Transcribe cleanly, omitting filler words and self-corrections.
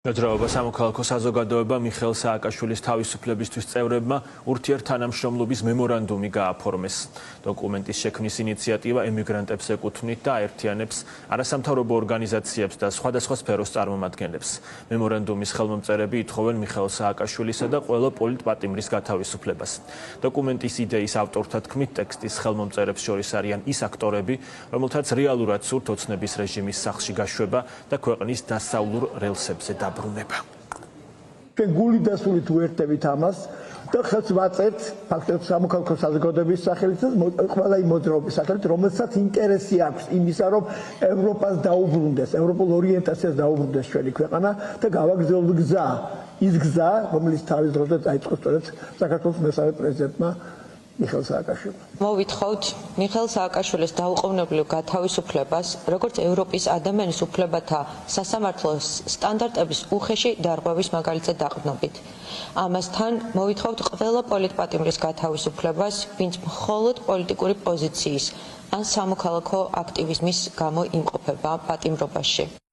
მოძრაობა სამოქალაქო საზოგადოება მიხეილ სააკაშვილის თავისუფლებისთვის წევრებმა ურთიერთთანამშრომლობის მემორანდუმი გააფორმეს. დოკუმენტის შექმნის ინიციატივა ემიგრანტებს ეკუთვნით და აერთიანებს არასამთავრობო ორგანიზაციებს და სხვადასხვა სფეროს წარმომადგენლებს. მემორანდუმის ხელმომწერები ითხოვენ მიხეილ სააკაშვილისა და ყველა პოლიტპატიმრის გათავისუფლებას. დოკუმენტის იდეის ავტორთა თქმით, ტექსტის ხელმომწერებს შორის არიან ის აქტორები, რომელთაც რეალურად სურთ ოცნების რეჟიმის სახლში გაშვება და ქვეყნის დასავლურ რელსებზე დაბრუნება. გული დასულით უერთდებით ამას და ხელს ვაწერთ ფაქტობრივად სამოქალაქო საზოგადოების სახელით და ყველა იმ მოძრაობის სახელით, რომელსაც ინტერესი აქვს იმისა, რომ ევროპას დაუბრუნდეს, ევროპულ ორიენტაციას დაუბრუნდეს ჩვენი ქვეყანა და გავაგრძელოთ გზა, ის გზა, რომელიც თავის დროზე დაიწყო სწორედ საქართველოს მესამე პრეზიდენტმა მიხეილ სააკაშვილმა. მოვითხოვთ მიხეილ სააკაშვილის დაუყოვნებლივ გათავისუფლებას, როგორც ევროპის ადამიანის უფლებათა სასამართლოს სტანდარტების უხეში დარღვევის მაგალითზე დაყრდნობით. ამასთან მოვითხოვთ ყველა პოლიტპატიმრის გათავისუფლებას, ვინც მხოლოდ პოლიტიკური პოზიციის ან სამოქალაქო აქტივიზმის გამო იმყოფება პატიმრობაში.